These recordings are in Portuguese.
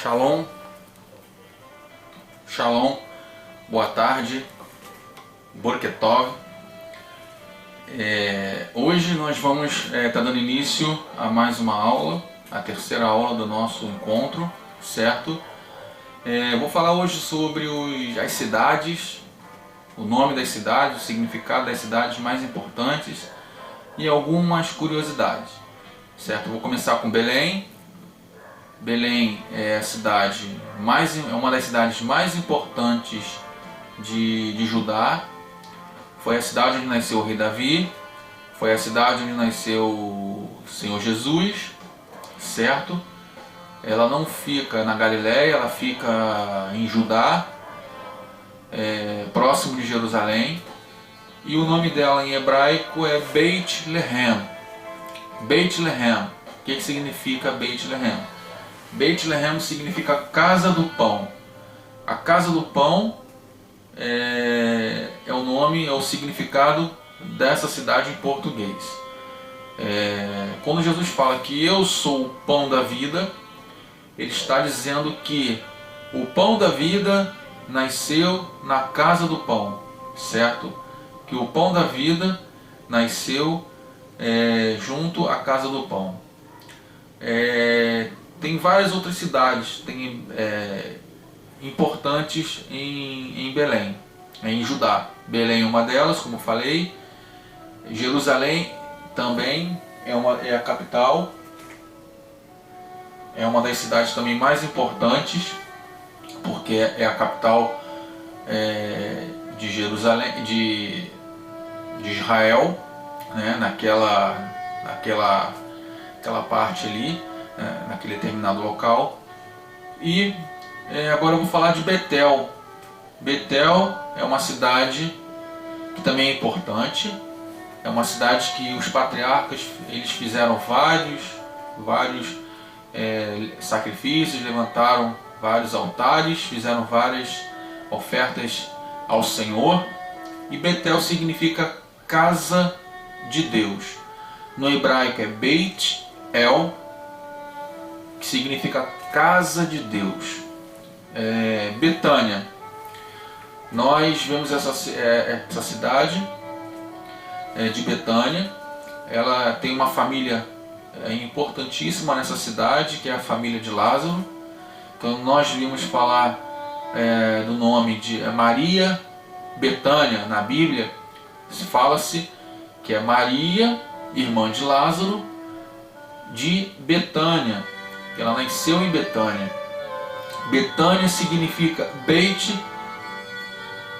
Shalom, Shalom, boa tarde, Borketov. Hoje nós vamos estar dando início a mais uma aula, a terceira aula do nosso encontro, certo? Vou falar hoje sobre as cidades, o nome das cidades, o significado das cidades mais importantes e algumas curiosidades, certo? Vou começar com Belém. Belém é uma das cidades mais importantes de Judá. Foi a cidade onde nasceu o rei Davi, foi a cidade onde nasceu o Senhor Jesus, certo? Ela não fica na Galileia, ela fica em Judá, próximo de Jerusalém. E o nome dela em hebraico é Beit Lehem. Beit Lehem. O que significa Beit Lehem? Beit Lehem significa casa do pão. A casa do pão é o nome, é o significado dessa cidade em português. Quando Jesus fala que eu sou o pão da vida, ele está dizendo que o pão da vida nasceu na casa do pão, certo? Que o pão da vida nasceu junto à casa do pão. Tem várias outras cidades importantes em Belém, em Judá. Belém é uma delas, como falei. Jerusalém também é a capital. É uma das cidades também mais importantes, porque é a capital de Jerusalém, de Israel, né? naquela parte ali, naquele determinado local. E agora eu vou falar de Betel. Betel é uma cidade que também é importante. É uma cidade que os patriarcas eles fizeram vários sacrifícios, levantaram vários altares, fizeram várias ofertas ao Senhor. E Betel significa casa de Deus. No hebraico é Beit El, que significa casa de Deus. Betânia. Nós vemos essa cidade de Betânia. Ela tem uma família importantíssima nessa cidade, que é a família de Lázaro. Então nós vimos falar do nome de Maria Betânia na Bíblia. Fala-se que é Maria, irmã de Lázaro, de Betânia, que ela nasceu em Betânia. Betânia significa Beit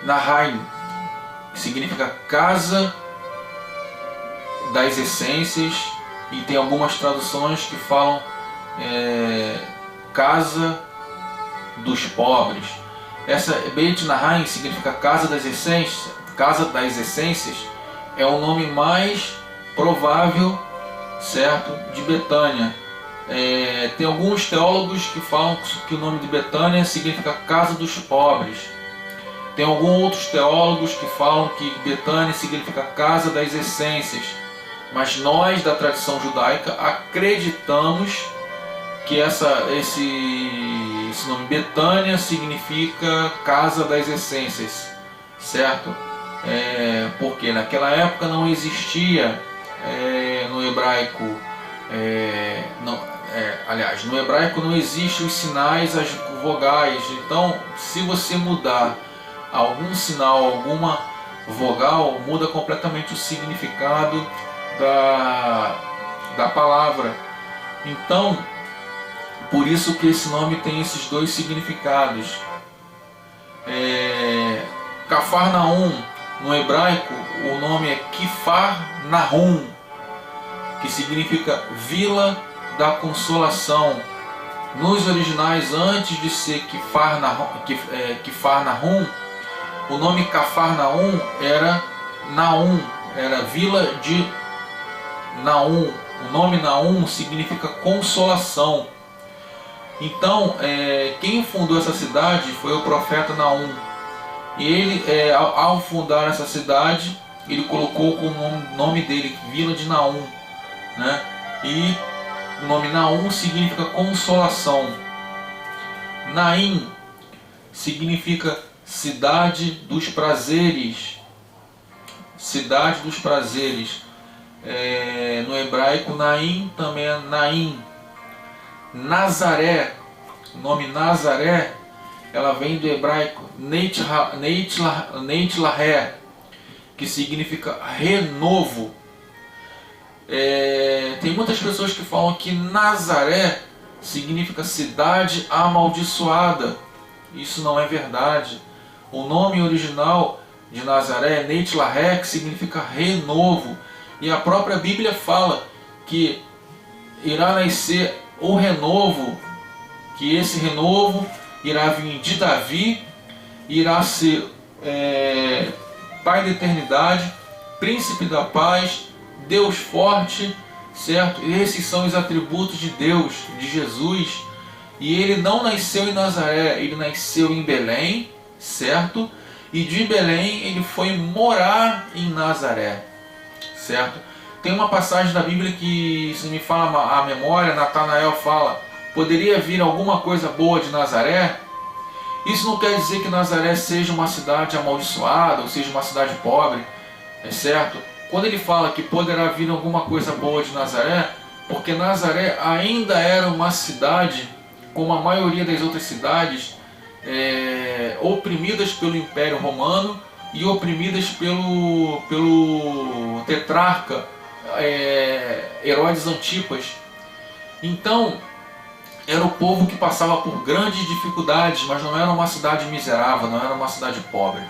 Nahaim, que significa casa das essências, e tem algumas traduções que falam casa dos pobres. Essa Beit Nahaim significa casa das essências. Casa das essências é o nome mais provável, certo, de Betânia. Tem alguns teólogos que falam que o nome de Betânia significa casa dos pobres. Tem alguns outros teólogos que falam que Betânia significa casa das essências. Mas nós, da tradição judaica, acreditamos que esse nome Betânia significa casa das essências, certo? Porque naquela época não existia no hebraico, no hebraico não existem os sinais, as vogais. Então, se você mudar algum sinal, alguma vogal, muda completamente o significado da palavra. Então, por isso que esse nome tem esses dois significados. Cafarnaum, no hebraico, o nome é Kfar Nahum, que significa Vila da Consolação. Nos originais, antes de ser Kfar Nahum, o nome Cafarnaum era Naum, era Vila de Naum. O nome Naum significa consolação. Então, quem fundou essa cidade foi o profeta Naum. E ele, ao fundar essa cidade, ele colocou como nome dele Vila de Naum, né? E o nome Naum significa consolação. Naim significa cidade dos prazeres. Cidade dos prazeres. No hebraico, Naim também é Naim. Nazaré, o nome Nazaré, ela vem do hebraico Neitlahé, que significa renovo. Tem muitas pessoas que falam que Nazaré significa cidade amaldiçoada. Isso não é verdade. O nome original de Nazaré é Neitlahé, que significa renovo. E a própria Bíblia fala que irá nascer o renovo, que esse renovo irá vir de Davi, irá ser Pai da eternidade, Príncipe da paz, Deus forte, certo? Esses são os atributos de Deus, de Jesus. E ele não nasceu em Nazaré, ele nasceu em Belém, certo? E de Belém ele foi morar em Nazaré, certo? Tem uma passagem da Bíblia que, se me fala a memória, Natanael fala: poderia vir alguma coisa boa de Nazaré? Isso não quer dizer que Nazaré seja uma cidade amaldiçoada, ou seja uma cidade pobre, certo? Quando ele fala que poderá vir alguma coisa boa de Nazaré, porque Nazaré ainda era uma cidade, como a maioria das outras cidades, oprimidas pelo Império Romano e oprimidas pelo tetrarca Herodes Antipas. Então, era o povo que passava por grandes dificuldades, mas não era uma cidade miserável, não era uma cidade pobre,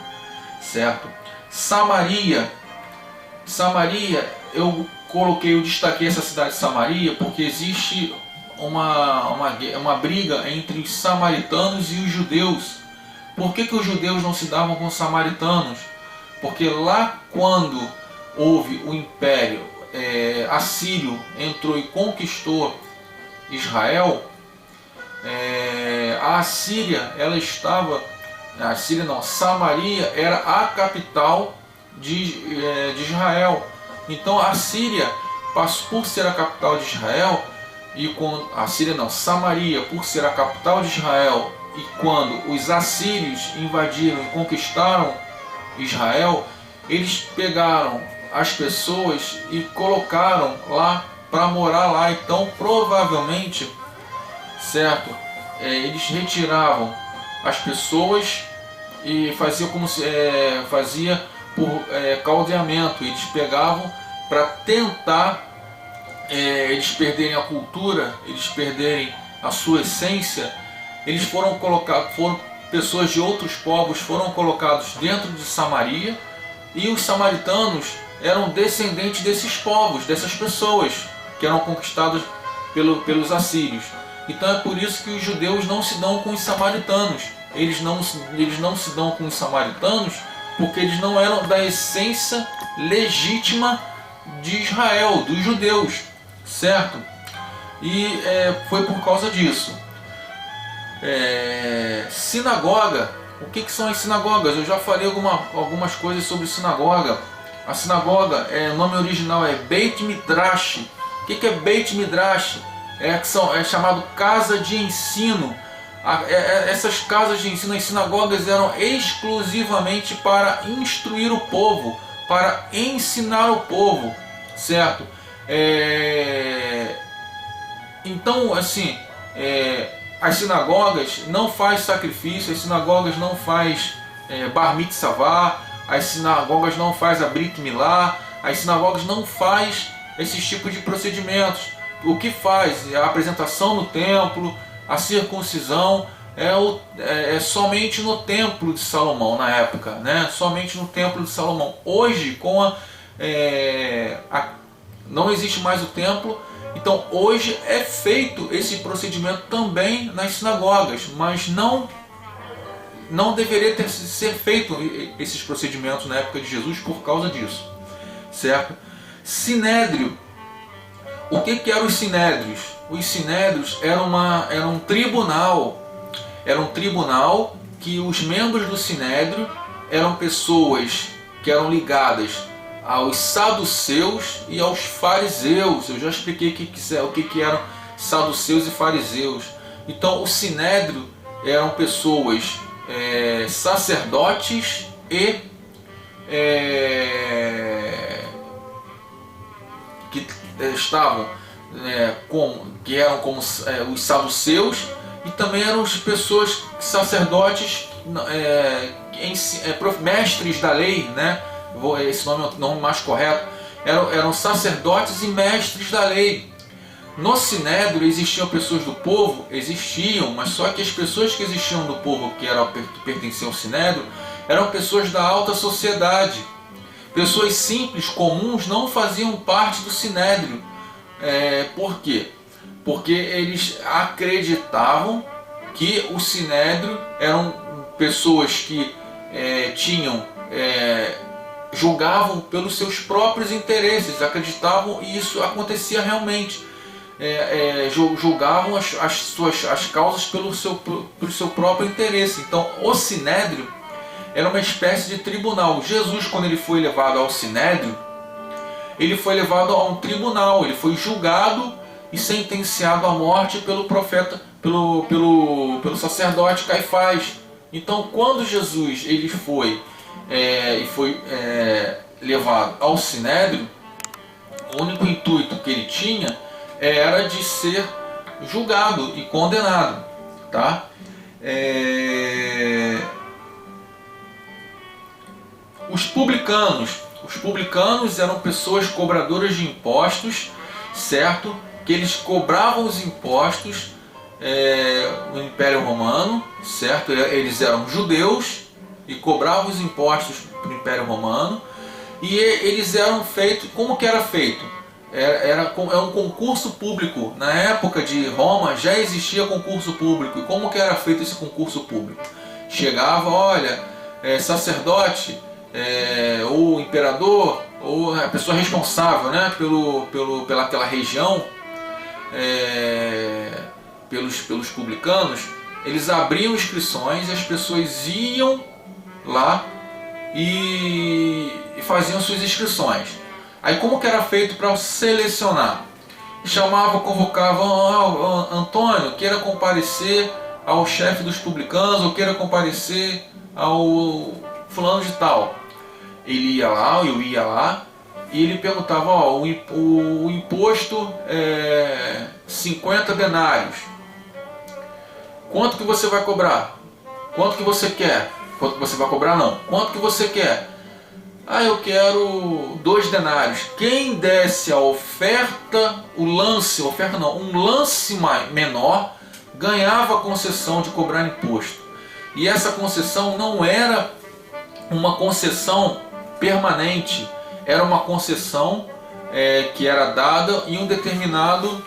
certo? Samaria, eu destaquei essa cidade de Samaria porque existe uma briga entre os samaritanos e os judeus. Por que os judeus não se davam com os samaritanos? Porque lá quando houve o Império Assírio, entrou e conquistou Israel, Samaria era a capital de Israel. Então a Síria, por ser a capital de Israel, Samaria, por ser a capital de Israel, e quando os assírios invadiram e conquistaram Israel, eles pegaram as pessoas e colocaram lá para morar lá. Então provavelmente, certo, eles retiravam as pessoas e faziam como se fazia por caldeamento. Eles pegavam para tentar eles perderem a cultura, eles perderem a sua essência. Eles foram pessoas de outros povos foram colocados dentro de Samaria, e os samaritanos eram descendentes desses povos, dessas pessoas que eram conquistadas pelos assírios. Então é por isso que os judeus não se dão com os samaritanos. Eles não se dão com os samaritanos porque eles não eram da essência legítima de Israel, dos judeus, certo? E foi por causa disso. Sinagoga. O que são as sinagogas? Eu já falei algumas coisas sobre sinagoga. A sinagoga, o nome original é Beit Midrash. O que é Beit Midrash? É chamado casa de ensino. Essas casas de ensino, as sinagogas, eram exclusivamente para instruir o povo, para ensinar o povo, certo? Então, assim, as sinagogas não faz sacrifício, as sinagogas não faz bar mitzvah, as sinagogas não faz a brit milá, as sinagogas não faz esses tipos de procedimentos. O que faz é a apresentação no templo, a circuncisão, somente no templo de Salomão na época, né? Somente no templo de Salomão. Hoje, não existe mais o templo, então hoje é feito esse procedimento também nas sinagogas, mas não deveria ser feito esses procedimentos na época de Jesus por causa disso, certo? Sinédrio. O que eram os sinédrios? Os sinédrios eram um tribunal. Era um tribunal que os membros do sinédrio eram pessoas que eram ligadas aos saduceus e aos fariseus. Eu já expliquei o que eram saduceus e fariseus. Então o sinédrio eram pessoas sacerdotes e que estavam que eram como os saduceus, e também eram as pessoas sacerdotes, mestres da lei, né? Esse nome é o nome mais correto. Eram sacerdotes e mestres da lei. No Sinédrio existiam pessoas do povo, mas só que as pessoas que existiam do povo, que pertenciam ao Sinédrio, eram pessoas da alta sociedade. Pessoas simples, comuns, não faziam parte do Sinédrio. Por quê? Porque eles acreditavam que o Sinédrio eram pessoas que julgavam pelos seus próprios interesses, acreditavam, e isso acontecia realmente. Julgavam as causas pelo seu próprio interesse. Então o Sinédrio era uma espécie de tribunal. Jesus, quando ele foi levado ao Sinédrio, ele foi levado a um tribunal, ele foi julgado e sentenciado à morte pelo profeta, pelo sacerdote Caifás. Então, quando Jesus ele foi levado ao Sinédrio, o único intuito que ele tinha era de ser julgado e condenado, tá? Os publicanos eram pessoas cobradoras de impostos, certo? Que eles cobravam os impostos no Império Romano, certo? Eles eram judeus e cobravam os impostos para o Império Romano, e eles eram feitos, como que era feito? Era um concurso público. Na época de Roma já existia concurso público. E como que era feito esse concurso público? Chegava, olha, sacerdote, ou imperador, ou a pessoa responsável, né, pelaquela região, pelos publicanos, eles abriam inscrições e as pessoas iam lá e faziam suas inscrições. Aí como que era feito para selecionar? Convocavam, Antônio, queira comparecer ao chefe dos publicanos, ou queira comparecer ao fulano de tal. Ele ia lá, eu ia lá, e ele perguntava, o imposto é 50 denários. Quanto que você vai cobrar? Quanto que você quer? Quanto que você vai cobrar não. Quanto que você quer? Eu quero 2 denários. Quem desse a oferta, um lance menor, ganhava a concessão de cobrar imposto. E essa concessão não era uma concessão permanente, era uma concessão que era dada em um determinado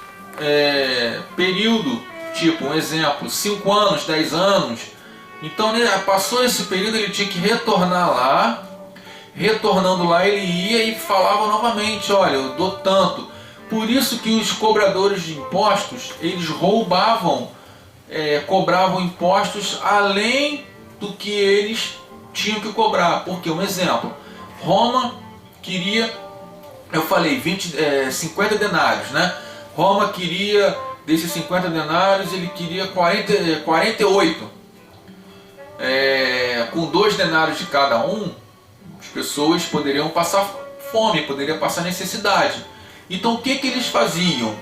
período, tipo, um exemplo, 5 anos, 10 anos. Então, passou esse período, ele tinha que retornar lá. Retornando lá, ele ia e falava novamente, olha, eu dou tanto. Por isso que os cobradores de impostos, eles cobravam impostos além do que eles tinham que cobrar. Porque, um exemplo, Roma queria, eu falei, 50 denários, né? Roma queria, desses 50 denários, ele queria 48. Com 2 denários de cada um, as pessoas poderiam passar fome, poderiam passar necessidade. Então o que eles faziam?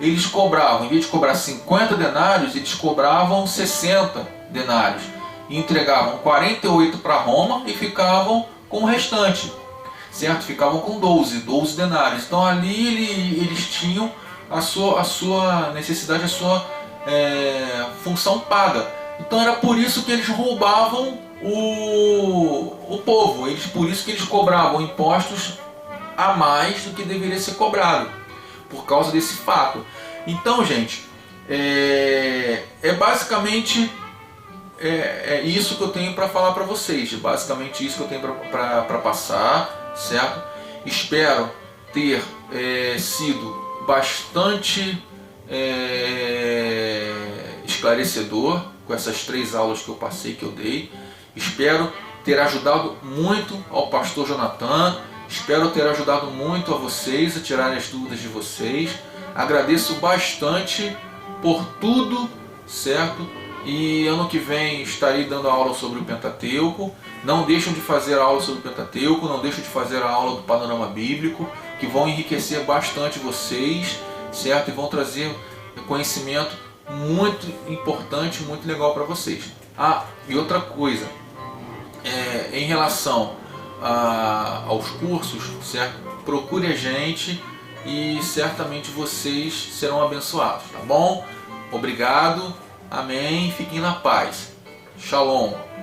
Eles cobravam, em vez de cobrar 50 denários, eles cobravam 60 denários. E entregavam 48 para Roma e ficavam com o restante, certo? Ficavam com 12 denários. Então ali eles tinham a sua necessidade, a sua função paga. Então era por isso que eles roubavam o povo, por isso que eles cobravam impostos a mais do que deveria ser cobrado, por causa desse fato. Então, gente, basicamente isso que eu tenho para falar para vocês, basicamente isso que eu tenho para passar, certo? Espero ter sido bastante esclarecedor com essas 3 aulas que eu passei, que eu dei. Espero ter ajudado muito ao pastor Jonathan, espero ter ajudado muito a vocês a tirarem as dúvidas de vocês. Agradeço bastante por tudo, certo? E ano que vem estarei dando aula sobre o Pentateuco. Não deixem de fazer a aula sobre o Pentateuco, não deixem de fazer a aula do Panorama Bíblico, que vão enriquecer bastante vocês, certo? E vão trazer conhecimento muito importante, muito legal para vocês. Ah, e outra coisa, em relação aos cursos, certo? Procure a gente e certamente vocês serão abençoados, tá bom? Obrigado, amém, fiquem na paz. Shalom.